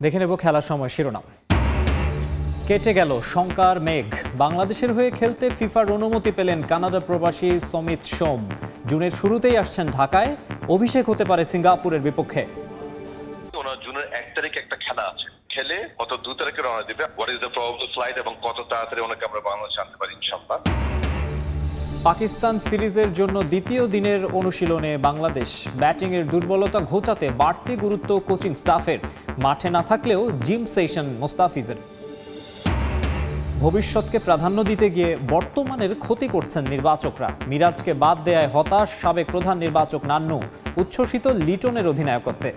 দেখে নেব খেলার সময় শিরোনাম। কেটে গেল শঙ্কার মেঘ। বাংলাদেশের হয়ে খেলতে ফিফার অনুমতি পেলেন কানাডা প্রবাসী সমিত সোম। জুনের শুরুতেই আসছেন ঢাকায়, অভিষেক হতে পারে সিঙ্গাপুরের বিপক্ষে। ওনার জুনের 1 তারিখে একটা খেলা আছে, খেলে কত 2 তারিখে রওনা দিবে, what is the probable flight এবং কত তাড়াতাড়ি ওনাকে আমরা বাংলাদেশে আনতে পারি ইনশাআল্লাহ। পাকিস্তান সিরিজের জন্য দ্বিতীয় দিনের অনুশীলনে বাংলাদেশ। ব্যাটিংয়ের দুর্বলতা ঘোচাতে বাড়তি গুরুত্ব কোচিং স্টাফের। মাঠে না থাকলেও জিম সেশন মোস্তাফিজের। ভবিষ্যৎকে প্রাধান্য দিতে গিয়ে বর্তমানের ক্ষতি করছেন নির্বাচকরা। মিরাজকে বাদ দেয়ায় হতাশ সাবেক প্রধান নির্বাচক নান্নু। উচ্ছ্বসিত লিটনের অধিনায়কত্বে।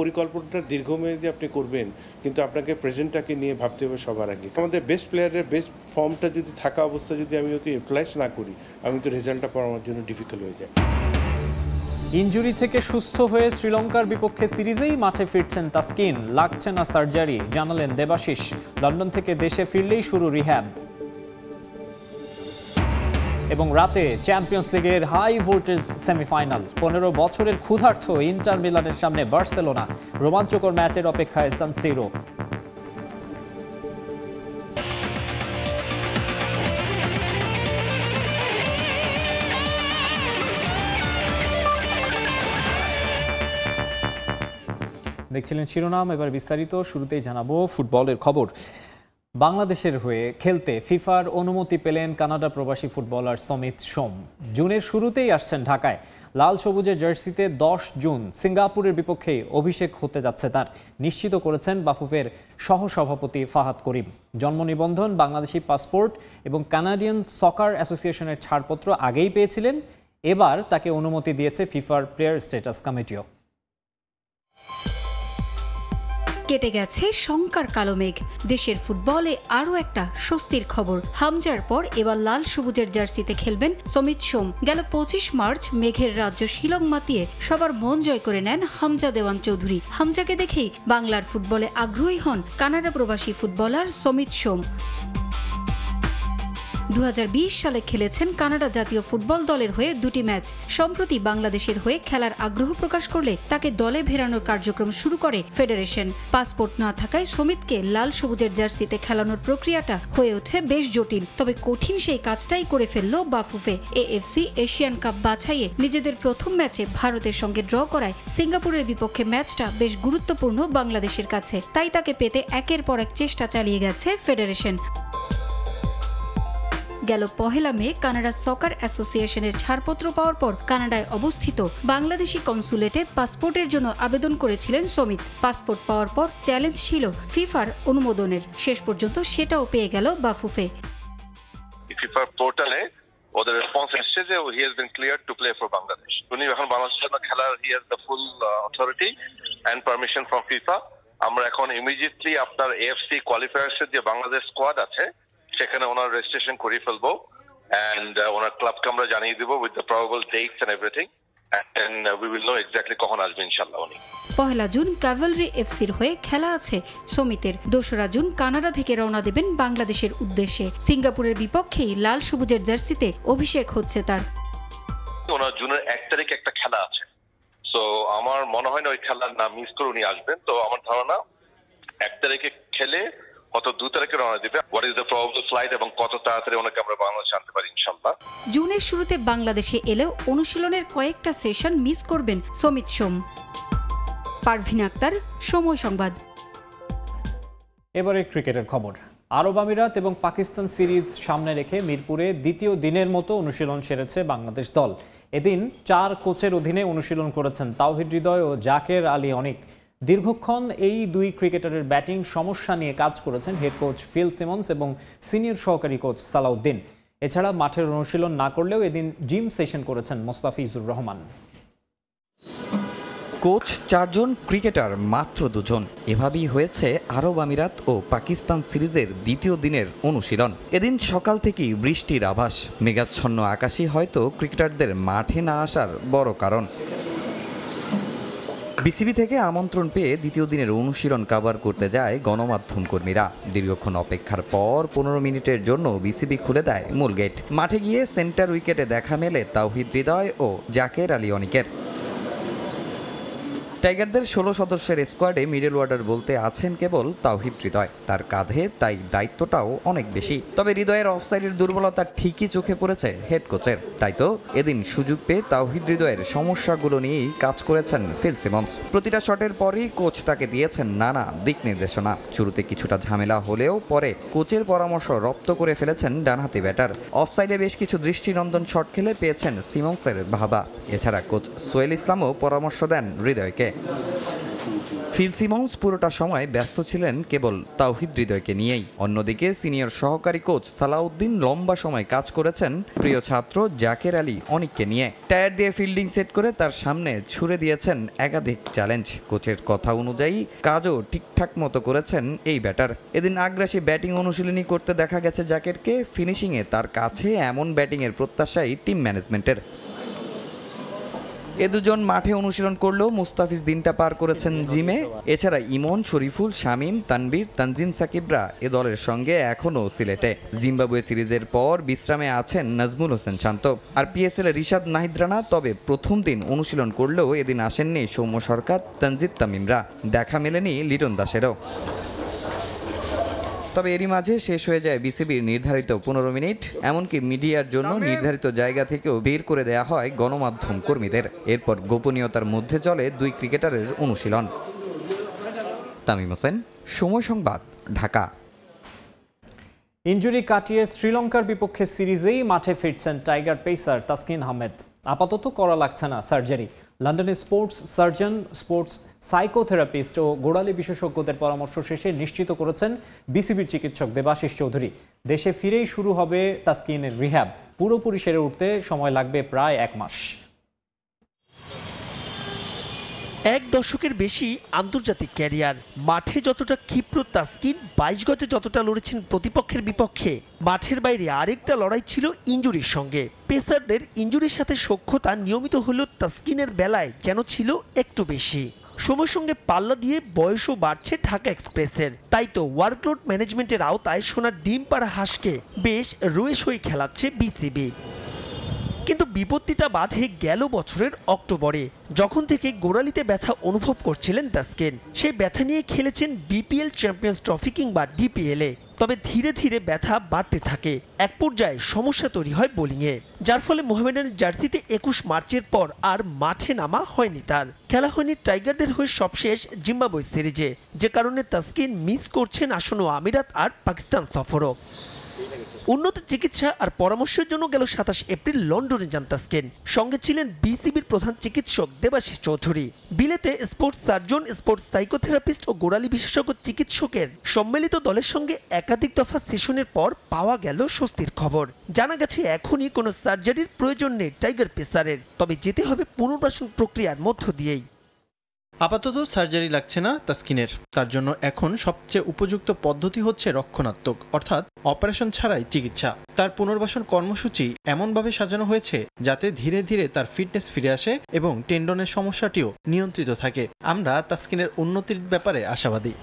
পরিকল্পনাটা দীর্ঘমেয়াদী আপনি করবেন, কিন্তু আপনাকে প্রেজেন্টটাকে নিয়ে ভাবতে হবে সবার আগে। আমাদের বেস্ট প্লেয়ারের বেস্ট ফর্মটা যদি থাকা অবস্থা যদি আমি ওকে ইউটিলাইজ না করি, আমি তো রেজাল্টটা পাওয়া আমার জন্য ডিফিকাল্ট হয়ে যায়। ইনজুরি থেকে সুস্থ হয়ে শ্রীলঙ্কার বিপক্ষে সিরিজেই মাঠে ফিরছেন তাসকিন। লাগছে না সার্জারি, জানালেন দেবাশিস। লন্ডন থেকে দেশে ফিরলেই শুরু রিহ্যাব। এবং রাতে চ্যাম্পিয়ন্স লিগের হাই ভোল্টেজ সেমিফাইনাল। 15 বছরের ক্ষুধার্ত ইন্টার মিলানের সামনে বার্সেলোনা। রোমাঞ্চকর ম্যাচের অপেক্ষায় সান সিরো। দেখছিলেন শিরোনাম, এবার বিস্তারিত। শুরুতেই জানাবো ফুটবলের খবর। বাংলাদেশের হয়ে খেলতে ফিফার অনুমতি পেলেন কানাডা প্রবাসী ফুটবলার সমিত সোম। জুনের শুরুতেই আসছেন ঢাকায়। লাল সবুজের জার্সিতে 10 জুন সিঙ্গাপুরের বিপক্ষে অভিষেক হতে যাচ্ছে তার, নিশ্চিত করেছেন বাফুফের সহসভাপতি ফাহাদ করিম। জন্ম নিবন্ধন, বাংলাদেশি পাসপোর্ট এবং কানাডিয়ান সকার অ্যাসোসিয়েশনের ছাড়পত্র আগেই পেয়েছিলেন। এবার তাকে অনুমতি দিয়েছে ফিফার প্লেয়ার স্ট্যাটাস কমিটিও। কেটে গেছে শঙ্কার কালো মেঘ। দেশের ফুটবলে আরও একটা স্বস্তির খবর। হামজার পর এবার লাল সবুজের জার্সিতে খেলবেন সমিত সোম। গেল 25 মার্চ মেঘের রাজ্য শিলং মাতিয়ে সবার মন জয় করে নেন হামজা দেওয়ান চৌধুরী। হামজাকে দেখেই বাংলার ফুটবলে আগ্রহী হন কানাডা প্রবাসী ফুটবলার সমিত সোম। 2020 সালে খেলেছেন কানাডা জাতীয় ফুটবল দলের হয়ে 2টি ম্যাচ। সম্প্রতি বাংলাদেশের হয়ে খেলার আগ্রহ প্রকাশ করলে তাকে দলে ফেরানোর কার্যক্রম শুরু করে ফেডারেশন। পাসপোর্ট না থাকায় সমিতকে লাল সবুজের জার্সিতে খেলানোর প্রক্রিয়াটা হয়ে ওঠে বেশ জটিল। তবে কঠিন সেই কাজটাই করে ফেলল বাফুফে। এএফসি এশিয়ান কাপ বাছাইয়ে নিজেদের প্রথম ম্যাচে ভারতের সঙ্গে ড্র করায় সিঙ্গাপুরের বিপক্ষে ম্যাচটা বেশ গুরুত্বপূর্ণ বাংলাদেশের কাছে। তাই তাকে পেতে একের পর এক চেষ্টা চালিয়ে গেছে ফেডারেশন। গেল 1 মে কানাডা সকার অ্যাসোসিয়েশনের ছাড়পত্র পাওয়ার পর কানাডায় অবস্থিত বাংলাদেশি কনসুলেটে পাসপোর্টের জন্য আবেদন করেছিলেন সমিত। পাসপোর্ট পাওয়ার পর চ্যালেঞ্জ ছিল ফিফার অনুমোদনের। শেষ পর্যন্ত সেটাও পেয়ে গেল বাফুফে। ফিফার পোর্টালে ওদের রেসপন্স এসেছে যে he has been cleared to play for Bangladesh. উনি এখন বাংলাদেশের জন্য খেলার he has the full authority and permission from FIFA. আমরা এখন ইমিডিয়েটলি আপনার এএফসি কোয়ালিফায়ার্সের যে বাংলাদেশ স্কোয়াড আছে সেখানে ওনার রেজিস্ট্রেশন করে ফেলবো এন্ড ওনার ক্লাবকে আমরা জানিয়ে দিব with the probable dates and everything and we will know exactly কখন আসবে ইনশাআল্লাহ উনি। 1 জুন ক্যাভেলরি এফসির হয়ে খেলা আছে সমিতের। 2 জুন কানাডা থেকে রওনা দেবেন বাংলাদেশের উদ্দেশ্যে। সিঙ্গাপুরের বিপক্ষেই লাল সবুজের জার্সিতে অভিষেক হচ্ছে তার। ওনার জুনের 1 তারিখে একটা খেলা আছে, সো আমার মনে হয় না ওই খেলার নাম মিস করে উনি আসবেন। তো আমার ধারণা 1 তারিখে খেলে কত 2 তারিখে রওনা দিবে, what is the probable flight এবং কত তাড়াতাড়ি ওনাকে আমরা বাংলাদেশে আনতে পারি ইনশাআল্লাহ। জুনের শুরুতে বাংলাদেশে এলেও অনুশীলনের কয়েকটা সেশন মিস করবেন সমিত সোম। পারভিন আক্তার, সময় সংবাদ। এবারে ক্রিকেটের খবর। আরব আমিরাত এবং পাকিস্তান সিরিজ সামনে রেখে মিরপুরে দ্বিতীয় দিনের মতো অনুশীলন সেরেছে বাংলাদেশ দল। এদিন 4 কোচের অধীনে অনুশীলন করেছেন তাওহিদ হৃদয় ও জাকের আলী অনিক। দীর্ঘক্ষণ এই 2 ক্রিকেটারের ব্যাটিং সমস্যা নিয়ে কাজ করেছেন হেড কোচ ফিল সিমন্স এবং সিনিয়র সহকারী কোচ সালাউদ্দিন। এছাড়া মাঠের অনুশীলন না করলেও এদিন জিম সেশন করেছেন মোস্তাফিজুর রহমান। কোচ 4 জন, ক্রিকেটার মাত্র 2 জন। এভাবেই হয়েছে আরব আমিরাত ও পাকিস্তান সিরিজের দ্বিতীয় দিনের অনুশীলন। এদিন সকাল থেকেই বৃষ্টির আভাস। মেঘাচ্ছন্ন আকাশই হয়তো ক্রিকেটারদের মাঠে না আসার বড় কারণ। বিসিবি থেকে আমন্ত্রণ পেয়ে দ্বিতীয় দিনের অনুশীলন কভার করতে যায় গণমাধ্যম কর্মীরা। দীর্ঘক্ষণ অপেক্ষার পর 15 মিনিটের জন্য বিসিবি খুলে দেয় মূল গেট। মাঠে গিয়ে সেন্টার উইকেটে দেখা মেলে তাওহিদ হৃদয় ও জাকের আলী অনিকের। টাইগারদের 16 সদস্যের স্কোয়াডে মিডল অর্ডার বলতে আছেন কেবল তাওহিদ হৃদয়। তার কাঁধে তাই দায়িত্বটাও অনেক বেশি। তবে হৃদয়ের অফসাইডের দুর্বলতা ঠিকই চোখে পড়েছে হেড কোচের। তাই তো এদিন সুযোগ পেয়ে তাওহিদ হৃদয়ের সমস্যাগুলো নিয়েই কাজ করেছেন ফিল সিমন্স। প্রতিটা শটের পরই কোচ তাকে দিয়েছেন নানা দিক নির্দেশনা। শুরুতে কিছুটা ঝামেলা হলেও পরে কোচের পরামর্শ রপ্ত করে ফেলেছেন ডানহাতি ব্যাটার। অফসাইডে বেশ কিছু দৃষ্টিনন্দন শট খেলে পেয়েছেন সিমন্সের ভাবা। এছাড়া কোচ সোহেল ইসলামও পরামর্শ দেন হৃদয়কে। ফিল সিমন্স পুরোটা সময় ব্যস্ত ছিলেন কেবল তাওহিদ হৃদয়কে নিয়েই। অন্যদিকে সিনিয়র সহকারী কোচ সালাউদ্দিন লম্বা সময় কাজ করেছেন প্রিয় ছাত্র জাকের আলী অনিককে নিয়ে। টায়ার দিয়ে ফিল্ডিং সেট করে তার সামনে ছুড়ে দিয়েছেন একাধিক চ্যালেঞ্জ। কোচের কথা অনুযায়ী কাজও ঠিকঠাক মতো করেছেন এই ব্যাটার। এদিন আগ্রাসী ব্যাটিং অনুশীলনী করতে দেখা গেছে জাকেরকে। ফিনিশিংয়ে তার কাছে এমন ব্যাটিংয়ের প্রত্যাশাই টিম ম্যানেজমেন্টের। এ দুজন মাঠে অনুশীলন করলেও মুস্তাফিজ দিনটা পার করেছেন জিমে। এছাড়া ইমন, শরীফুল, শামীম, তানভীর, তানজিম সাকিবরা এ দলের সঙ্গে এখনও সিলেটে। জিম্বাবুয়ে সিরিজের পর বিশ্রামে আছেন নাজমুল হোসেন শান্ত আর পিএসএল রিশাদ নাহিদ রানা। তবে প্রথম দিন অনুশীলন করলেও এদিন আসেননি সৌম্য সরকার, তানজিদ তামিমরা। দেখা মেলেনি লিটন দাসেরও। তবে এরই মাঝে শেষ হয়ে যায় বিসিবির নির্ধারিত 15 মিনিট। এমনকি মিডিয়ার জন্য নির্ধারিত জায়গা থেকেও বের করে দেয়া হয় গণমাধ্যম কর্মীদের। এরপর গোপনীয়তার মধ্যে চলে দুই ক্রিকেটারের অনুশীলন। তামিম হোসেন, সময় সংবাদ, ঢাকা। ইনজুরি কাটিয়ে শ্রীলঙ্কার বিপক্ষে সিরিজেই মাঠে ফিরছেন টাইগার পেসার তাসকিন আহমেদ। আপাতত করা লাগছে না সার্জারি। লন্ডনে স্পোর্টস সার্জন, স্পোর্টস সাইকোথেরাপিস্ট ও গোড়ালি বিশেষজ্ঞদের পরামর্শ শেষে নিশ্চিত করেছেন বিসিবির চিকিৎসক দেবাশিস চৌধুরী। দেশে ফিরেই শুরু হবে তাসকিনের রিহ্যাব। পুরোপুরি সেরে উঠতে সময় লাগবে প্রায় 1 মাস। এক দশকের বেশি আন্তর্জাতিক ক্যারিয়ার। মাঠে যতটা ক্ষিপ্র তাসকিন, 22 গজে যতটা লড়েছেন প্রতিপক্ষের বিপক্ষে, মাঠের বাইরে আরেকটা লড়াই ছিল ইনজুরির সঙ্গে। পেসারদের ইনজুরির সাথে সখ্যতা নিয়মিত হলেও তাসকিনের বেলায় যেন ছিল একটু বেশি। সময়ের সঙ্গে পাল্লা দিয়ে বয়সও বাড়ছে ঢাকা এক্সপ্রেসের। তাই তো ওয়ার্কলোড ম্যানেজমেন্টের আওতায় সোনার ডিম পাড়া হাঁসকে বেশ রয়েসই খেলাচ্ছে বিসিবি। কিন্তু বিপত্তিটা বাধে গেল বছরের অক্টোবরে, যখন থেকে গোড়ালিতে ব্যথা অনুভব করছিলেন তাসকিন। সেই ব্যথা নিয়ে খেলেছেন বিপিএল চ্যাম্পিয়ন্স ট্রফি কিংবা ডিপিএলে। তবে ধীরে ধীরে ব্যথা বাড়তে থাকে। এক পর্যায়ে সমস্যা তৈরি হয় বোলিংয়ে, যার ফলে মোহামেডানের জার্সিতে 21 মার্চের পর আর মাঠে নামা হয়নি তার। খেলা হয়নি টাইগারদের হয়ে সবশেষ জিম্বাবুয়ে সিরিজে, যে কারণে তাসকিন মিস করছেন আসন্ন আমিরাত আর পাকিস্তান সফরও। উন্নত চিকিৎসা আর পরামর্শের জন্য গেল 27 এপ্রিল লন্ডনে যান তাসকিন। সঙ্গে ছিলেন বিসিবির প্রধান চিকিৎসক দেবাশিস চৌধুরী। বিলেতে স্পোর্টস সার্জন, স্পোর্টস সাইকোথেরাপিস্ট ও গোড়ালি বিশেষজ্ঞ চিকিৎসকের সম্মিলিত দলের সঙ্গে একাধিক দফা সেশনের পর পাওয়া গেল স্বস্তির খবর। জানা গেছে এখনই কোনো সার্জারির প্রয়োজন নেই টাইগার পেসারের, তবে যেতে হবে পুনর্বাসন প্রক্রিয়ার মধ্য দিয়েই। আপাতত সার্জারি লাগছে না তাসকিনের। তার জন্য এখন সবচেয়ে উপযুক্ত পদ্ধতি হচ্ছে রক্ষণাত্মক, অর্থাৎ অপারেশন ছাড়াই চিকিৎসা। তার পুনর্বাসন কর্মসূচি এমনভাবে সাজানো হয়েছে যাতে ধীরে ধীরে তার ফিটনেস ফিরে আসে এবং টেন্ডনের সমস্যাটিও নিয়ন্ত্রিত থাকে। আমরা তাসকিনের উন্নতির ব্যাপারে আশাবাদী।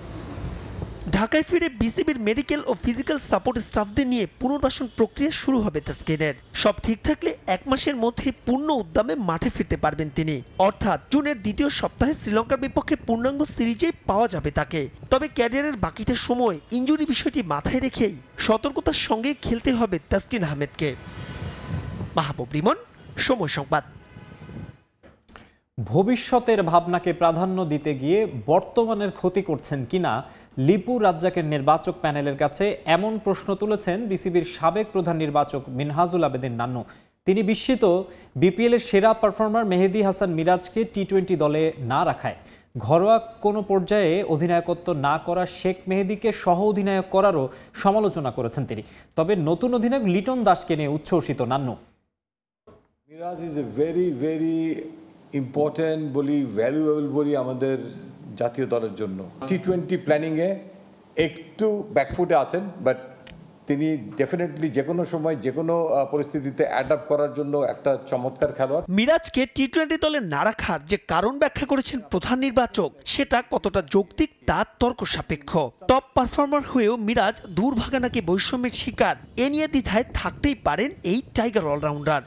ঢাকায় ফিরে বিসিবির মেডিকেল ও ফিজিক্যাল সাপোর্ট স্টাফদের নিয়ে পুনর্বাসন প্রক্রিয়া শুরু হবে তাসকিনের। সব ঠিক থাকলে 1 মাসের মধ্যে পূর্ণ উদ্যমে মাঠে ফিরতে পারবেন তিনি। অর্থাৎ জুনের দ্বিতীয় সপ্তাহে শ্রীলঙ্কার বিপক্ষে পূর্ণাঙ্গ সিরিজেই পাওয়া যাবে তাকে। তবে ক্যারিয়ারের বাকিটা সময় ইনজুরি বিষয়টি মাথায় রেখেই সতর্কতার সঙ্গে খেলতে হবে তাসকিন আহমেদকে। মাহবুব রিমন, সময় সংবাদ। ভবিষ্যতের ভাবনাকে প্রাধান্য দিতে গিয়ে বর্তমানের ক্ষতি করছেন কিনা লিপু রাজ্জাকের নির্বাচক প্যানেলের কাছে এমন প্রশ্ন তুলেছেন বিসিবির সাবেক প্রধান নির্বাচক মিনহাজুল আবেদিন নান্নু। তিনি বিস্মিত বিপিএলের সেরা পারফর্মার মেহেদী হাসান মিরাজকে টি-20 দলে না রাখায়। ঘরোয়া কোনো পর্যায়ে অধিনায়কত্ব না করা শেখ মেহেদীকে সহ অধিনায়ক করারও সমালোচনা করেছেন তিনি। তবে নতুন অধিনায়ক লিটন দাসকে নিয়ে উচ্ছ্বসিত Nannu. Miraz is a very very important বলি, ভ্যালুয়েবল বলি আমাদের জাতীয় দলের জন্য। টি-20 প্ল্যানিংয়ে একটু ব্যাকফুটে আছেন, বাট তিনি ডেফিনেটলি যে কোনো সময় যে কোনো পরিস্থিতিতে অ্যাডাপ্ট করার জন্য একটা চমৎকার খেলোয়াড়। মিরাজকে টি-20 দলে না রাখার যে কারণ ব্যাখ্যা করেছেন প্রধান নির্বাচক, সেটা কতটা যৌক্তিক তা তর্ক সাপেক্ষ। টপ পারফর্মার হয়েও মিরাজ দুর্ভাগা নাকি বৈষম্যের শিকার, এ নিয়ে দ্বিধায় থাকতেই পারেন এই টাইগার অলরাউন্ডার।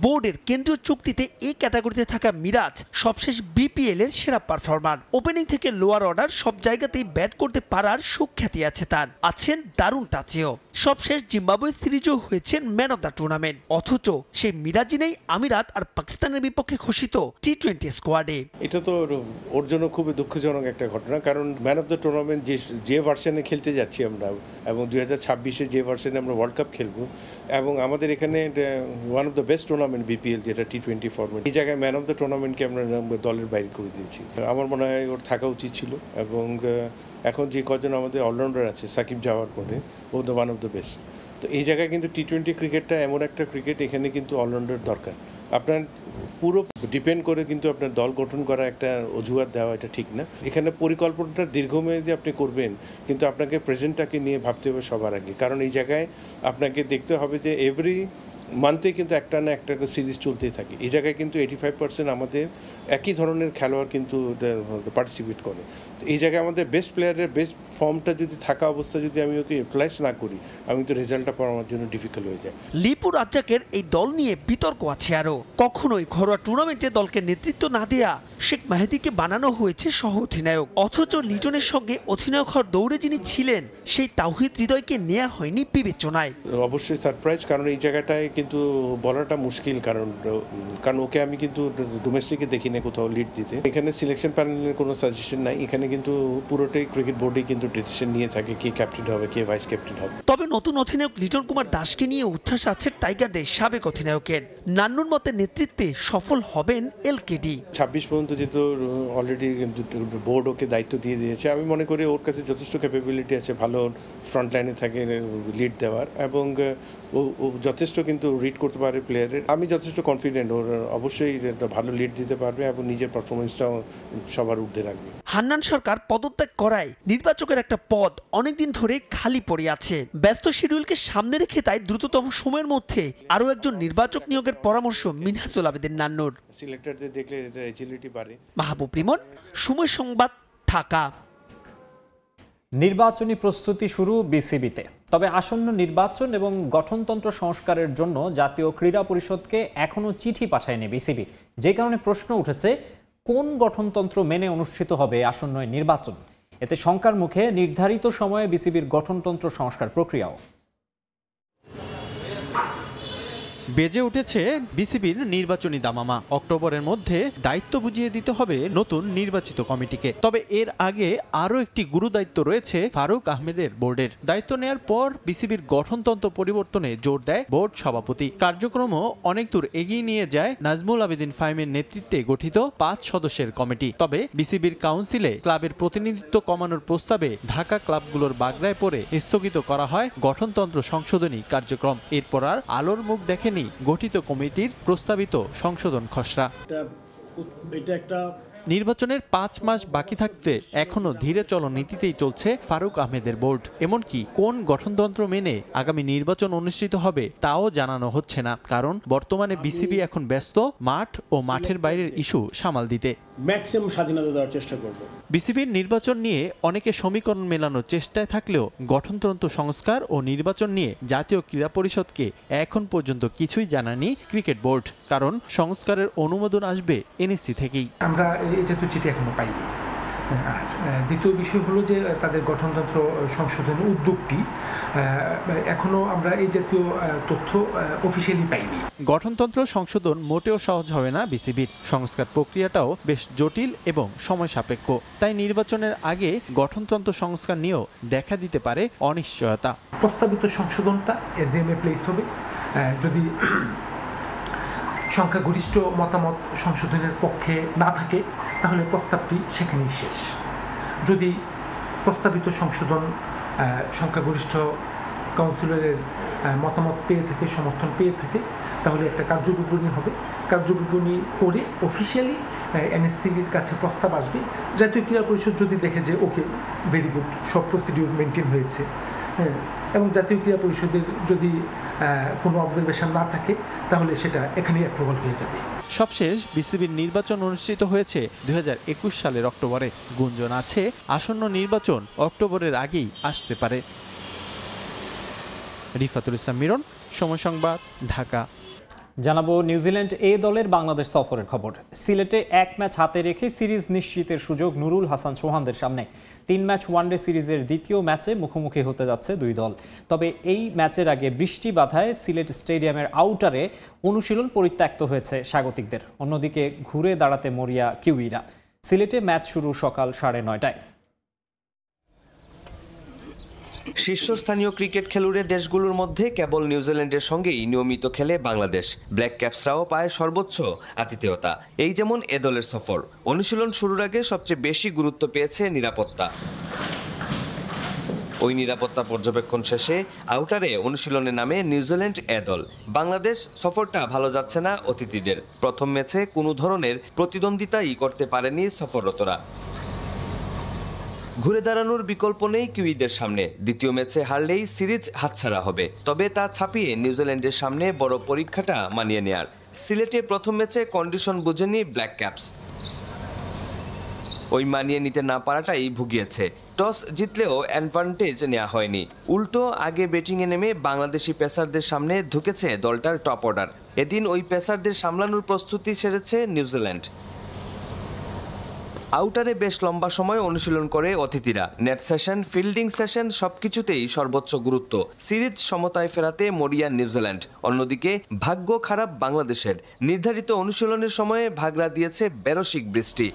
বোর্ডের কেন্দ্রীয় চুক্তিতে এই ক্যাটাগরিতে থাকা মিরাজ সবশেষ বিপিএল এর সেরা পারফর্মার। ওপেনিং থেকে লোয়ার অর্ডার সব জায়গাতেই ব্যাট করতে পারার সুখ্যাতি আছে তার, আছেন দারুণ টাচেও। সবশেষ জিম্বাবুয়ে সিরিজও হয়েছেন ম্যান অব দ্য টুর্নামেন্ট, অথচ সেই মিরাজই নেই আমিরাত আর পাকিস্তানের বিপক্ষে ঘোষিত টি-20 স্কোয়াডে। এটা তো ওর জন্য খুবই দুঃখজনক একটা ঘটনা, কারণ ম্যান অফ দ্য টুর্নামেন্ট যে ভার্সনে খেলতে যাচ্ছি আমরা, এবং 2026-এ যে ভার্সনে আমরা ওয়ার্ল্ড কাপ খেলবো, এবং আমাদের এখানে one of the best tournament BPL যেটা টি-20 ফরম্যাট, এই জায়গায় ম্যান অফ দ্য টুর্নামেন্টকে আমরা দলের বাইরে করে দিয়েছি। আমার মনে হয় ওর থাকা উচিত ছিল, এবং এখন যে কজন আমাদের অলরাউন্ডার আছে সাকিব যাওয়ার পরে, ও the one of the best. তো এই জায়গায় কিন্তু টি-20 ক্রিকেটটা এমন একটা ক্রিকেট, এখানে কিন্তু অলরাউন্ডার দরকার। আপনার পুরো ডিপেন্ড করে কিন্তু আপনার দল গঠন করা একটা অজুহাত দেওয়া এটা ঠিক না। এখানে পরিকল্পনাটা দীর্ঘমেয়াদী আপনি করবেন, কিন্তু আপনাকে প্রেজেন্টটাকে নিয়ে ভাবতে হবে সবার আগে, কারণ এই জায়গায় আপনাকে দেখতে হবে যে এভরি মান্থে কিন্তু একটা না একটা সিরিজ চলতেই থাকে। এই জায়গায় কিন্তু 85% আমাদের একই ধরনের খেলোয়াড় কিন্তু পার্টিসিপেট করে। তো এই জায়গায় আমাদের বেস্ট প্লেয়ারের বেস্ট ফর্মটা যদি থাকা অবস্থা যদি আমি ওকে ইউটিলাইজ না করি, আমি তো রেজাল্টটা পাওয়া আমার জন্য ডিফিকাল্ট হয়ে যায়। লিপু রাজ্জাকের এই দল নিয়ে বিতর্ক আছে আরও। কখনোই ঘরোয়া টুর্নামেন্টে দলকে নেতৃত্ব না দেয়া শেখ মেহেদীকে বানানো হয়েছে সহ অধিনায়ক, অথচ লিটনের সঙ্গে অধিনায়ক হওয়ার দৌড়ে যিনি ছিলেন সেই তাওহিদ হৃদয়কে নেওয়া হয়নি বিবেচনায়। অবশ্যই সারপ্রাইজ, কারণ এই জায়গাটায় কিন্তু বলাটা মুশকিল, কারণ ওকে আমি কিন্তু ডোমেস্টিকে দেখি না কোথাও লিড দিতে। এখানে সিলেকশন প্যানেলের কোনো সাজেশন নাই, এখানে কিন্তু পুরোটাই ক্রিকেট বোর্ডে কিন্তু ডিসিশন নিয়ে থাকে কে ক্যাপ্টেন হবে, কে ভাইস ক্যাপ্টেন হবে। তবে নতুন অধিনায়ক লিটন কুমার দাসকে নিয়ে উচ্ছ্বাস আছে টাইগারদের সাবেক অধিনায়কের। নান্নুর মতে নেতৃত্বে সফল হবেন এলকেডি। 26 পর্যন্ত যেহেতু অলরেডি বোর্ড ওকে দায়িত্ব দিয়ে দিয়েছে, আমি মনে করি ওর কাছে যথেষ্ট ক্যাপাবিলিটি আছে ভালো ফ্রন্ট লাইনে থাকে লিড দেওয়ার, এবং ও যথেষ্ট কিন্তু রিড করতে পারে প্লেয়ারের। আমি যথেষ্ট কনফিডেন্ট ওর অবশ্যই ভালো লিড দিতে পারবে এবং নিজের পারফরমেন্সটাও সবার ঊর্ধ্বে রাখবে। হান্নান সরকার পদত্যাগ করায় নির্বাচকের একটা পদ অনেকদিন ধরে খালি পড়ে আছে। ব্যস্ত শিডিউলকে সামনে রেখে তাই দ্রুততম সময়ের মধ্যে আরও একজন নির্বাচক নিয়োগের পরামর্শ মিনহাজুল আবেদিন নান্নুর। সিলেক্টরদের দেখলে এটা এজিলিটি বাড়ে। মাহবুব রিমন, সময় সংবাদ, ঢাকা। নির্বাচনী প্রস্তুতি শুরু বিসিবিতে, তবে আসন্ন নির্বাচন এবং গঠনতন্ত্র সংস্কারের জন্য জাতীয় ক্রীড়া পরিষদকে এখনো চিঠি পাঠায়নি বিসিবি, যে কারণে প্রশ্ন উঠেছে কোন গঠনতন্ত্র মেনে অনুষ্ঠিত হবে আসন্ন নির্বাচন। এতে শঙ্কার মুখে নির্ধারিত সময়ে বিসিবির গঠনতন্ত্র সংস্কার প্রক্রিয়াও। বেজে উঠেছে বিসিবির নির্বাচনী দামামা। অক্টোবরের মধ্যে দায়িত্ব বুঝিয়ে দিতে হবে নতুন নির্বাচিত কমিটিকে। তবে এর আগে আরও একটি গুরু দায়িত্ব রয়েছে ফারুক আহমেদের বোর্ডের। দায়িত্ব নেয়ার পর বিসিবির গঠনতন্ত্র পরিবর্তনে জোর দেয় বোর্ড সভাপতি। কার্যক্রমও অনেক দূর এগিয়ে নিয়ে যায় নাজমুল আবেদিন ফাহিমের নেতৃত্বে গঠিত 5 সদস্যের কমিটি। তবে বিসিবির কাউন্সিলে ক্লাবের প্রতিনিধিত্ব কমানোর প্রস্তাবে ঢাকা ক্লাবগুলোর বাগড়ায় পড়ে স্থগিত করা হয় গঠনতন্ত্র সংশোধনী কার্যক্রম। এরপর আর আলোর মুখ দেখেনি গঠিত কমিটির প্রস্তাবিত সংশোধন খসড়া। নির্বাচনের 5 মাস বাকি থাকতে এখনো ধীরে চলো নীতিতেই চলছে ফারুক আহমেদের বোর্ড। এমনকি কোন গঠনতন্ত্র মেনে আগামী নির্বাচন অনুষ্ঠিত হবে তাও জানানো হচ্ছে না, কারণ বর্তমানে বিসিবি এখন ব্যস্ত মাঠ ও মাঠের বাইরের ইস্যু সামাল দিতে। ম্যাক্সিমাম স্বাধীনতা দেওয়ার চেষ্টা করব। বিসিবির নির্বাচন নিয়ে অনেকে সমীকরণ মেলানোর চেষ্টায় থাকলেও গঠনতন্ত্র সংস্কার ও নির্বাচন নিয়ে জাতীয় ক্রীড়া পরিষদকে এখন পর্যন্ত কিছুই জানায়নি ক্রিকেট বোর্ড, কারণ সংস্কারের অনুমোদন আসবে এনএসসি থেকেই। আমরা এই জাতীয় চিঠি এখনো পাইনি। আর দ্বিতীয় বিষয় হলো যে তাদের গঠনতন্ত্র সংশোধনের উদ্যোগটি এখনো আমরা এই জাতীয় তথ্য অফিসিয়ালি পাইনি। গঠনতন্ত্র সংশোধন মোটেও সহজ হবে না বিসিবির। সংস্কার প্রক্রিয়াটাও বেশ জটিল এবং সময় সাপেক্ষ। তাই নির্বাচনের আগে গঠনতন্ত্র সংস্কার নিয়েও দেখা দিতে পারে অনিশ্চয়তা। প্রস্তাবিত সংশোধনটা এজিএমে প্লেস হবে। যদি সংখ্যাগরিষ্ঠ মতামত সংশোধনের পক্ষে না থাকে তাহলে প্রস্তাবটি সেখানেই শেষ। যদি প্রস্তাবিত সংশোধন সংখ্যাগরিষ্ঠ কাউন্সিলরের মতামত পেয়ে থাকে, সমর্থন পেয়ে থাকে, তাহলে একটা কার্যবিবরণী হবে। কার্যবিবরণী করে অফিসিয়ালি এনএসসির কাছে প্রস্তাব আসবে। জাতীয় ক্রীড়া পরিষদ যদি দেখে যে ওকে ভেরি গুড, সব প্রসিডিউর মেনটেন হয়েছে, হ্যাঁ, এবং জাতীয় ক্রীড়া পরিষদের যদি কোনো অবজারভেশন না থাকে তাহলে সেটা এখানেই অ্যাপ্রুভাল হয়ে যাবে। সবশেষ বিসিবির নির্বাচন অনুষ্ঠিত হয়েছে 2021 সালের অক্টোবরে। গুঞ্জন আছে আসন্ন নির্বাচন অক্টোবরের আগেই আসতে পারে। রিফাতুল ইসলাম মিরন, সময় সংবাদ, ঢাকা। জানাবো নিউজিল্যান্ড এ দলের বাংলাদেশ সফরের খবর। সিলেটে 1 ম্যাচ হাতে রেখে সিরিজ নিশ্চিতের সুযোগ নুরুল হাসান সোহানদের সামনে। 3 ম্যাচ ওয়ানডে সিরিজের দ্বিতীয় ম্যাচে মুখোমুখি হতে যাচ্ছে দুই দল। তবে এই ম্যাচের আগে বৃষ্টি বাধায় সিলেট স্টেডিয়ামের আউটারে অনুশীলন পরিত্যক্ত হয়েছে স্বাগতিকদের। অন্যদিকে ঘুরে দাঁড়াতে মরিয়া কিউইরা। সিলেটে ম্যাচ শুরু সকাল 9:30টায়। শীর্ষস্থানীয় ক্রিকেট খেলুড়ে দেশগুলোর মধ্যে কেবল নিউজিল্যান্ডের সঙ্গেই নিয়মিত খেলে বাংলাদেশ। ব্ল্যাক ক্যাপসরাও পায় সর্বোচ্চ আতিথেয়তা। এই যেমন এ দলের সফর। অনুশীলন শুরুর আগে সবচেয়ে বেশি গুরুত্ব পেয়েছে নিরাপত্তা। ওই নিরাপত্তা পর্যবেক্ষণ শেষে আউটারে অনুশীলনে নামে নিউজিল্যান্ড এ দল। বাংলাদেশ সফরটা ভালো যাচ্ছে না অতিথিদের। প্রথম ম্যাচে কোনো ধরনের প্রতিদ্বন্দ্বিতাই করতে পারেনি সফররতরা। ঘুরে দাঁড়ানোর বিকল্প নেই কিউইদের সামনে। দ্বিতীয় ম্যাচে হারলেই সিরিজ হাতছাড়া হবে। তবে তা ছাপিয়ে নিউজিল্যান্ডের সামনে বড় পরীক্ষাটা মানিয়ে নেয়ার। সিলেটে প্রথম ম্যাচে কন্ডিশন বুঝেনি ব্ল্যাক ক্যাপস। ওই মানিয়ে নিতে না পারাটাই ভুগিয়েছে। টস জিতলেও অ্যাডভান্টেজ নেওয়া হয়নি। উল্টো আগে ব্যাটিংয়ে নেমে বাংলাদেশি পেসারদের সামনে ঢুকেছে দলটার টপ অর্ডার। এদিন ওই পেসারদের সামলানোর প্রস্তুতি সেরেছে নিউজিল্যান্ড। আউটারে বেশ লম্বা সময় অনুশীলন করে অতিথিরা। নেট সেশন, ফিল্ডিং সেশন সবকিছুতেই সর্বোচ্চ গুরুত্ব। সিরিজ সমতায় ফেরাতে মরিয়া নিউজিল্যান্ড। অন্যদিকে ভাগ্য খারাপ বাংলাদেশের। নির্ধারিত অনুশীলনের সময়ে ভাগড়া দিয়েছে বেরসিক বৃষ্টি।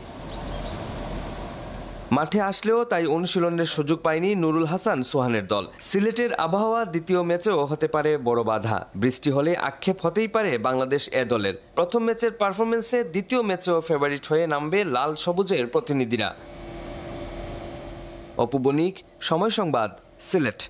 মাঠে আসলেও তাই অনুশীলনের সুযোগ পায়নি নুরুল হাসান সোহানের দল। সিলেটের আবহাওয়া দ্বিতীয় ম্যাচেও হতে পারে বড় বাধা। বৃষ্টি হলে আক্ষেপ হতেই পারে বাংলাদেশ এ দলের। প্রথম ম্যাচের পারফরমেন্সে দ্বিতীয় ম্যাচেও ফেভারিট হয়ে নামবে লাল সবুজের প্রতিনিধিরা। অপু বণিক, সময় সংবাদ, সিলেট।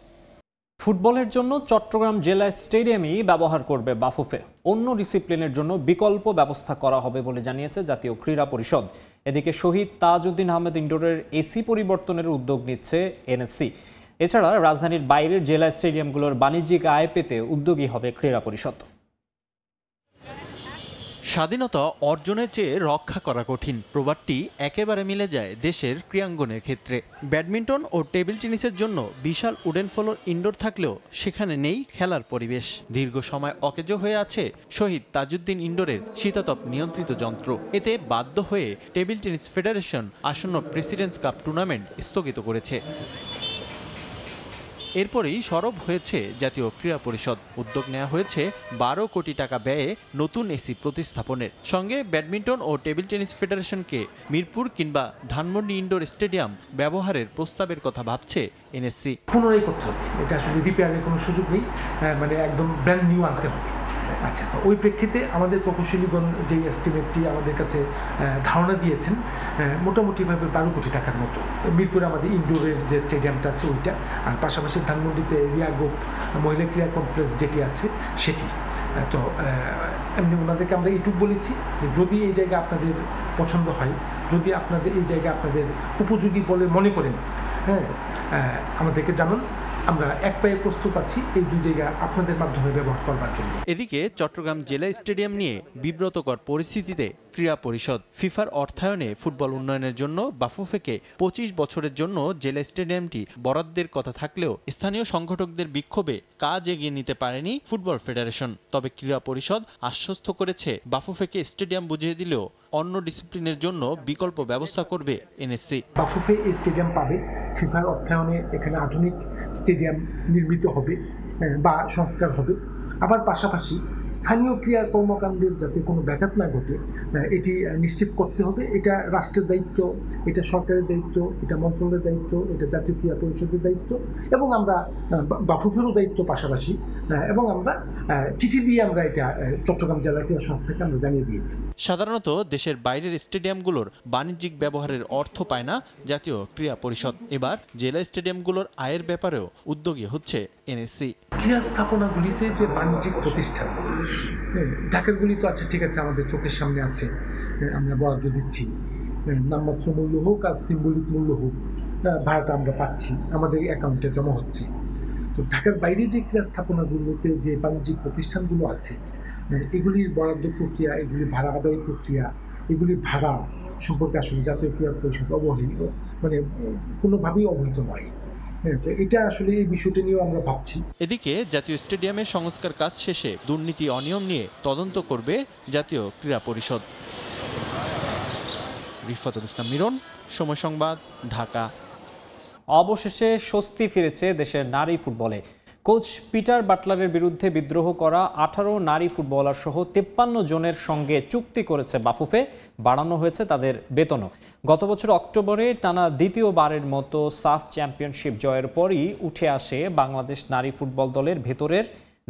ফুটবলের জন্য চট্টগ্রাম জেলা স্টেডিয়ামই ব্যবহার করবে বাফুফে। অন্য ডিসিপ্লিনের জন্য বিকল্প ব্যবস্থা করা হবে বলে জানিয়েছে জাতীয় ক্রীড়া পরিষদ। এদিকে শহীদ তাজউদ্দিন আহমেদ ইনডোরের এসি পরিবর্তনের উদ্যোগ নিচ্ছে এনএসসি। এছাড়া রাজধানীর বাইরের জেলা স্টেডিয়ামগুলোর বাণিজ্যিক আয় পেতে উদ্যোগী হবে ক্রীড়া পরিষদ। স্বাধীনতা অর্জনের চেয়ে রক্ষা করা কঠিন প্রবাদটি একেবারে মিলে যায় দেশের ক্রীড়াঙ্গনের ক্ষেত্রে। ব্যাডমিন্টন ও টেবিল টেনিসের জন্য বিশাল উডেন ফ্লোর ইনডোর থাকলেও সেখানে নেই খেলার পরিবেশ। দীর্ঘ সময় অকেজো হয়ে আছে শহীদ তাজউদ্দিন ইনডোরের শীতাতপ নিয়ন্ত্রিত যন্ত্র। এতে বাধ্য হয়ে টেবিল টেনিস ফেডারেশন আসন্ন প্রেসিডেন্টস কাপ টুর্নামেন্ট স্থগিত করেছে। এরপরেই সরব হয়েছে জাতীয় ক্রীড়া পরিষদ। উদ্যোগ নেওয়া হয়েছে 12 কোটি টাকা ব্যয়ে নতুন এসি প্রতিস্থাপনের। সঙ্গে ব্যাডমিন্টন ও টেবিল টেনিস ফেডারেশনকে মিরপুর কিংবা ধানমন্ডি ইনডোর স্টেডিয়াম ব্যবহারের প্রস্তাবের কথা ভাবছে এনএসসি। পুনরায় করতে হবে, এটা আসলে রিপেয়ারের কোনো সুযোগ নেই, মানে একদম ব্র্যান্ড নিউ আনতে হবে। আচ্ছা, তো ওই প্রেক্ষিতে আমাদের প্রকৌশলীগণ যে এস্টিমেটটি আমাদের কাছে ধারণা দিয়েছেন মোটামুটিভাবে 12 কোটি টাকার মতো। মিরপুরে আমাদের ইনডোরের যে স্টেডিয়ামটা আছে ওইটা, আর পাশাপাশি ধানমন্ডিতে রিয়া গোপ মহিলা ক্রীড়া কমপ্লেক্স যেটি আছে সেটি। তো এমনি ওনাদেরকে আমরা এইটুকু বলেছি যে যদি এই জায়গা আপনাদের পছন্দ হয়, যদি আপনাদের এই জায়গা আপনাদের উপযোগী বলে মনে করেন, আমাদেরকে জানান। আমরা এক পায়ে প্রস্তুত আছি এই দুই জায়গা আপনাদের মাধ্যমে ব্যবহার করবার জন্য। এদিকে চট্টগ্রাম জেলা স্টেডিয়াম নিয়ে বিব্রতকর পরিস্থিতিতে ক্রীড়া পরিষদ ফিফার অর্থায়নে ফুটবল উন্নয়নের জন্য বাফুফেকে 25 বছরের জন্য জেলা স্টেডিয়ামটি বরাদ্দের কথা থাকলেও স্থানীয় সংগঠকদের বিক্ষোভে কাজ এগিয়ে নিতে পারেনি ফুটবল ফেডারেশন। তবে ক্রীড়া পরিষদ আশ্বস্ত করেছে বাফুফেকে স্টেডিয়াম বুঝিয়ে দিলেও অন্য ডিসিপ্লিনের জন্য বিকল্প ব্যবস্থা করবে এনএসসি। বাফুফে এই স্টেডিয়াম পাবে, ফিফার অর্থায়নে এখানে আধুনিক স্টেডিয়াম নির্মিত হবে বা সংস্কার হবে। আবার পাশাপাশি স্থানীয় ক্রীড়া কর্মকাণ্ডের যাতে কোনো ব্যাঘাত না ঘটে এটি নিশ্চিত করতে হবে। এটা রাষ্ট্রের দায়িত্ব, এটা সরকারের দায়িত্ব, এটা মন্ত্রণালয়ের দায়িত্ব, এটা জাতীয় ক্রীড়া পরিষদের দায়িত্ব, এবং আমরা বাফুফেরও দায়িত্ব পাশাপাশি, এবং আমরা চিঠি দিয়ে আমরা এটা চট্টগ্রাম জেলা ক্রীড়া সংস্থাকে আমরা জানিয়ে দিয়েছি। সাধারণত দেশের বাইরের স্টেডিয়ামগুলোর বাণিজ্যিক ব্যবহারের অর্থ পায় না জাতীয় ক্রীড়া পরিষদ। এবার জেলা স্টেডিয়ামগুলোর আয়ের ব্যাপারেও উদ্যোগী হচ্ছে এনএসসি। ক্রীড়া স্থাপনাগুলিতে যে বাণিজ্যিক প্রতিষ্ঠান, ঢাকারগুলি তো আছে, ঠিক আছে, আমাদের চোখের সামনে আছে, আমরা বরাদ্দ দিচ্ছি, নামমাত্র মূল্য হোক আর সিম্বলিক মূল্য হোক, ভাড়াটা আমরা পাচ্ছি, আমাদের অ্যাকাউন্টে জমা হচ্ছে। তো ঢাকার বাইরে যে ক্রীড়া স্থাপনাগুলোতে যে বাণিজ্যিক প্রতিষ্ঠানগুলো আছে, এগুলির বরাদ্দ প্রক্রিয়া, এগুলির ভাড়া আদায় প্রক্রিয়া, এগুলির ভাড়া সম্পর্কে আসলে জাতীয় ক্রীড়া পরিষদ অবহিত, মানে কোনোভাবেই অবহিত নয়। এটা আসলে এই বিষয়টা নিয়েও আমরা ভাবছি। এদিকে জাতীয় স্টেডিয়ামের সংস্কার কাজ শেষে দুর্নীতি অনিয়ম নিয়ে তদন্ত করবে জাতীয় ক্রীড়া পরিষদ। রিফাতুল ইসলাম মিরন, সময় সংবাদ, ঢাকা। অবশেষে স্বস্তি ফিরেছে দেশের নারী ফুটবলে। কোচ পিটার বাটলারের বিরুদ্ধে বিদ্রোহ করা 18 নারী ফুটবলার সহ 53 জনের সঙ্গে চুক্তি করেছে বাফুফে। বাড়ানো হয়েছে তাদের বেতনও। গত বছর অক্টোবরে টানা দ্বিতীয়বারের মতো সাফ চ্যাম্পিয়নশিপ জয়ের পরই উঠে আসে বাংলাদেশ নারী ফুটবল দলের ভেতরের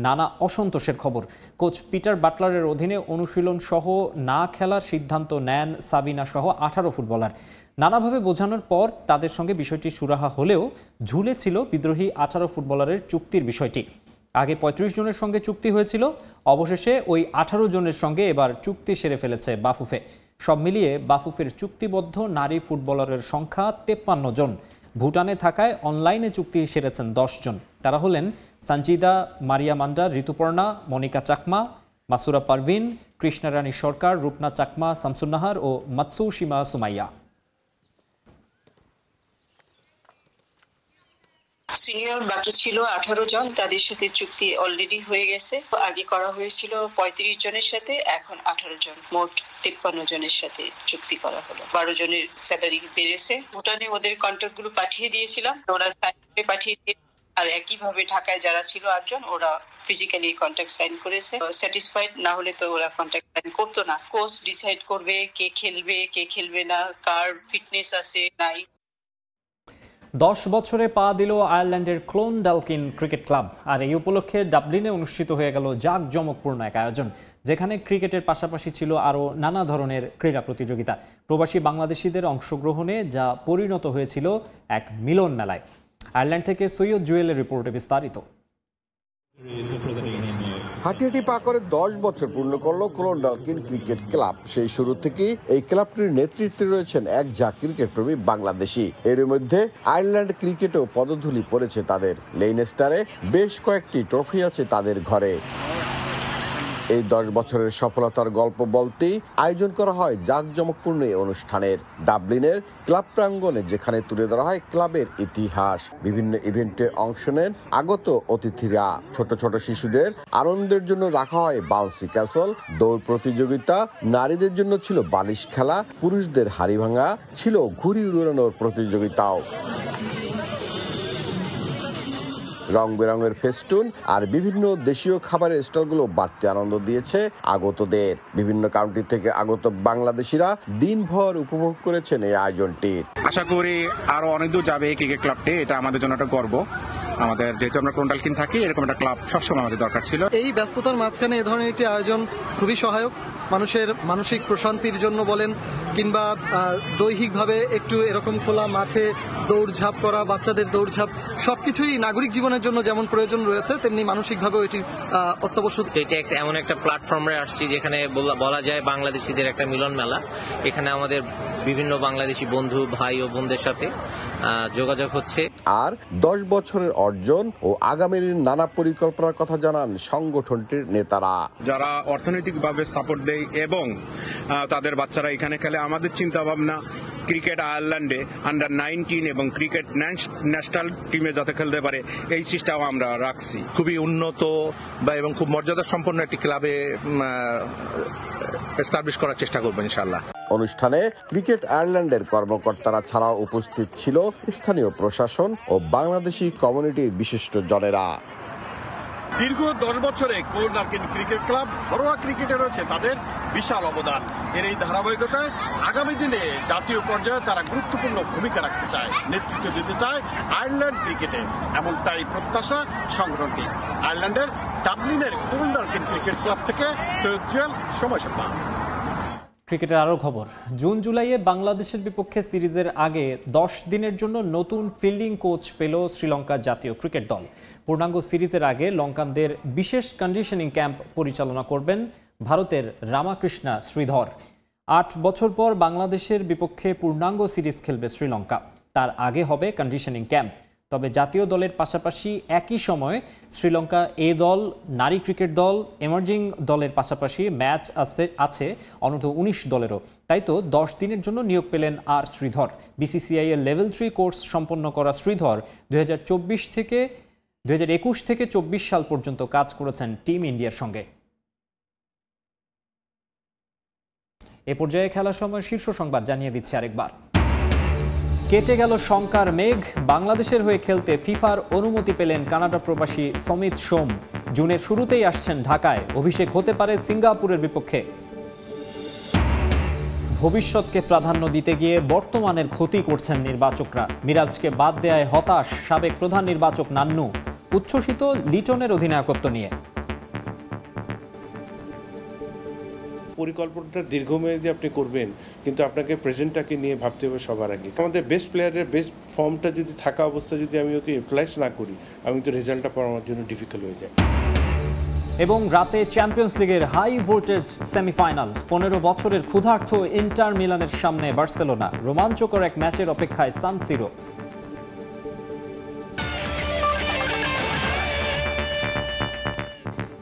নানা অসন্তোষের খবর। কোচ পিটার বাটলারের অধীনে অনুশীলন সহ না খেলার সিদ্ধান্ত নেন সাবিনা সহ 18 ফুটবলার। নানাভাবে বোঝানোর পর তাদের সঙ্গে বিষয়টি সুরাহা হলেও ঝুলে ছিল বিদ্রোহী 18 ফুটবলারের চুক্তির বিষয়টি। আগে 35 জনের সঙ্গে চুক্তি হয়েছিল, অবশেষে ওই 18 জনের সঙ্গে এবার চুক্তি সেরে ফেলেছে বাফুফে। সব মিলিয়ে বাফুফের চুক্তিবদ্ধ নারী ফুটবলারের সংখ্যা 53 জন। ভুটানে থাকায় অনলাইনে চুক্তি সেরেছেন 10 জন। তারা হলেন সঞ্জিদা, মারিয়া মান্ডার, ঋতুপর্ণা, মনিকা চাকমা, মাসুরা পারভিন, কৃষ্ণারানী সরকার, রূপনা চাকমা, শামসুন্নাহার ও মাতসুশিমা সুমাইয়া। সিনিয়র বাকি ছিল 18 জন, তাদের সাথে চুক্তি অলরেডি হয়ে গেছে। আগে করা হয়েছিল 35 জনের সাথে, এখন 18 জন, মোট 53 জনের সাথে চুক্তি করা হলো। 12 জনের স্যালারি বেড়েছে। ভুটানে ওদের কন্ট্রাক্ট গুলো পাঠিয়ে দিয়েছিলাম, ওরা পাঠিয়ে দিয়ে, আর একইভাবে ঢাকায় যারা ছিল 8 জন, ওরা ফিজিক্যালি কন্ট্রাক্ট সাইন করেছে। স্যাটিসফাইড না হলে তো ওরা কন্ট্রাক্ট সাইন করতো না। কোচ ডিসাইড করবে কে খেলবে কে খেলবে না, কার ফিটনেস আছে নাই। 10 বছরে পা দিল আয়ারল্যান্ডের ক্লোনডালকিন ক্রিকেট ক্লাব। আর এই উপলক্ষে ডাবলিনে অনুষ্ঠিত হয়ে গেল জাঁকজমকপূর্ণ এক আয়োজন, যেখানে ক্রিকেটের পাশাপাশি ছিল আরও নানা ধরনের ক্রীড়া প্রতিযোগিতা। প্রবাসী বাংলাদেশিদের অংশগ্রহণে যা পরিণত হয়েছিল এক মিলন মেলায়। আয়ারল্যান্ড থেকে সৈয়দ জুয়েলের রিপোর্টে বিস্তারিত। হাঁটি হাঁটি পা করে 10 বছর পূর্ণ করলো ক্লোনডালকিন ক্রিকেট ক্লাব। সেই শুরু থেকেই এই ক্লাবটির নেতৃত্বে রয়েছেন এক ক্রিকেট প্রেমী বাংলাদেশি। এর মধ্যে আয়ারল্যান্ড ক্রিকেটেও পদধূলি পড়েছে তাদের। লেইনেস্টারে বেশ কয়েকটি ট্রফি আছে তাদের ঘরে। এই 10 বছরের সফলতার গল্প বলতেই আয়োজন করা হয় জাঁকজমকপূর্ণ এই অনুষ্ঠানের। ডাবলিনের ক্লাব প্রাঙ্গণে, যেখানে তুলে ধরা হয় ক্লাবের ইতিহাস। বিভিন্ন ইভেন্টে অংশ নেন আগত অতিথিরা। ছোট ছোট শিশুদের আনন্দের জন্য রাখা হয় বাউন্সি ক্যাসল, দৌড় প্রতিযোগিতা, নারীদের জন্য ছিল বালিশ খেলা, পুরুষদের হাড়ি ভাঙা, ছিল ঘুড়ি উড়ানোর প্রতিযোগিতাও। রং বেরঙের ফেস্টুন আর বিভিন্ন দেশীয় খাবারের স্টলগুলো বাড়তি আনন্দ দিয়েছে আগতদের। বিভিন্ন কাউন্টি থেকে আগত বাংলাদেশিরা দিনভর উপভোগ করেছেন এই আয়োজনটির। আশা করি আরো অনেক দূর যাবে এই ক্রিকেট ক্লাবটি। এটা আমাদের জন্য একটা গর্ব। আমাদের যেহেতু আমরা ক্লোনডালকিন থাকি, এরকম একটা ক্লাব সবসময় আমাদের দরকার ছিল। এই ব্যস্ততার মাঝখানে এ ধরনের একটি আয়োজন খুবই সহায়ক। মানুষের মানসিক প্রশান্তির জন্য বলেন, কিংবা দৈহিকভাবে একটু এরকম খোলা মাঠে দৌড়ঝাঁপ করা, বাচ্চাদের দৌড়ঝাঁপ, সবকিছুই নাগরিক জীবনের জন্য যেমন প্রয়োজন রয়েছে, তেমনি মানসিকভাবেও এটি অত্যাবশ্যক। এটা একটা এমন একটা প্ল্যাটফর্মে আসছি যেখানে বলা যায় বাংলাদেশিদের একটা মিলন মেলা। এখানে আমাদের বিভিন্ন বাংলাদেশি বন্ধু, ভাই ও বোনদের সাথে যোগাযোগ হচ্ছে। আর 10 বছরের অর্জন ও আগামীর নানা পরিকল্পনার কথা জানান সংগঠনটির নেতারা। যারা অর্থনৈতিকভাবে সাপোর্ট দেয় এবং তাদের বাচ্চারা এখানে খেলে, আমাদের চিন্তা ভাবনা ক্রিকেট আয়ারল্যান্ডে আন্ডার 19 এবং ক্রিকেট ন্যাশনাল টিমে যাতে খেলতে পারে, এই চেষ্টাও আমরা রাখছি। খুবই উন্নত এবং খুব মর্যাদা সম্পন্ন একটি ক্লাবে এস্টাবলিশ করার চেষ্টা করবো ইনশাআল্লাহ। অনুষ্ঠানে ক্রিকেট আয়ারল্যান্ডের কর্মকর্তারা ছাড়াও উপস্থিত ছিল স্থানীয় প্রশাসন ও বাংলাদেশি কমিউনিটির বিশিষ্ট জনেরা। দীর্ঘ 10 বছরে ক্লোনডালকিন ক্রিকেট ক্লাব ঘরোয়া ক্রিকেটে রয়েছে তাদের বিশাল অবদান। এর এই ধারাবাহিকতায় আগামী দিনে জাতীয় পর্যায়ে তারা গুরুত্বপূর্ণ ভূমিকা রাখতে চায়, নেতৃত্ব দিতে চায় আয়ারল্যান্ড ক্রিকেটে। এমনটাই প্রত্যাশা সংগঠনটি। আয়ারল্যান্ডের ডাবলিনের ক্লোনডালকিন ক্রিকেট ক্লাব থেকে সৈয়দ জুয়েল, সময় সংবাদ। ক্রিকেটের আরও খবর। জুন জুলাইয়ে বাংলাদেশের বিপক্ষে সিরিজের আগে 10 দিনের জন্য নতুন ফিল্ডিং কোচ পেল শ্রীলঙ্কা জাতীয় ক্রিকেট দল। পূর্ণাঙ্গ সিরিজের আগে লঙ্কানদের বিশেষ কন্ডিশনিং ক্যাম্প পরিচালনা করবেন ভারতের রামাকৃষ্ণা শ্রীধর। 8 বছর পর বাংলাদেশের বিপক্ষে পূর্ণাঙ্গ সিরিজ খেলবে শ্রীলঙ্কা। তার আগে হবে কন্ডিশনিং ক্যাম্প। তবে জাতীয় দলের পাশাপাশি একই সময় শ্রীলঙ্কা এ দল, নারী ক্রিকেট দল, এমার্জিং দলের পাশাপাশি ম্যাচ আছে অনূর্ধ্ব 19 দলেরও। তাই তো 10 দিনের জন্য নিয়োগ পেলেন আর শ্রীধর। বিসিসিআই এর লেভেল 3 কোর্স সম্পন্ন করা শ্রীধর 2021 থেকে 24 সাল পর্যন্ত কাজ করেছেন টিম ইন্ডিয়ার সঙ্গে। এ পর্যায়ে খেলার সময় শীর্ষ সংবাদ জানিয়ে দিচ্ছে আরেকবার। কেটে গেল শঙ্কার মেঘ, বাংলাদেশের হয়ে খেলতে ফিফার অনুমতি পেলেন কানাডা প্রবাসী সমিত সোম। জুনের শুরুতেই আসছেন ঢাকায়, অভিষেক হতে পারে সিঙ্গাপুরের বিপক্ষে। ভবিষ্যৎকে প্রাধান্য দিতে গিয়ে বর্তমানের ক্ষতি করছেন নির্বাচকরা, মিরাজকে বাদ দেয়ায় হতাশ সাবেক প্রধান নির্বাচক নান্নু, উচ্ছ্বসিত লিটনের অধিনায়কত্ব নিয়ে। পরিকল্পনাটা দীর্ঘমেয়াদী আপনি করবেন, কিন্তু আপনাকে প্রেজেন্টটাকে নিয়ে ভাবতে হবে সবার আগে। আমাদের বেস্ট প্লেয়ারের বেস্ট ফর্মটা যদি থাকা অবস্থা যদি আমি ওকে ইউটিলাইজ না করি, আমি তো রেজাল্টটা পাওয়া আমার জন্য ডিফিকাল্ট হয়ে যায়। এবং রাতে চ্যাম্পিয়ন্স লিগের হাই ভোল্টেজ সেমিফাইনাল, 15 বছরের ক্ষুধার্ত ইন্টার মিলানের সামনে বার্সেলোনা, রোমাঞ্চকর এক ম্যাচের অপেক্ষায় সান সিরো।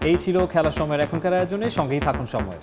এই ছিল খেলার সময়ের এখনকার আয়োজনে, সঙ্গেই থাকুন সময়ের।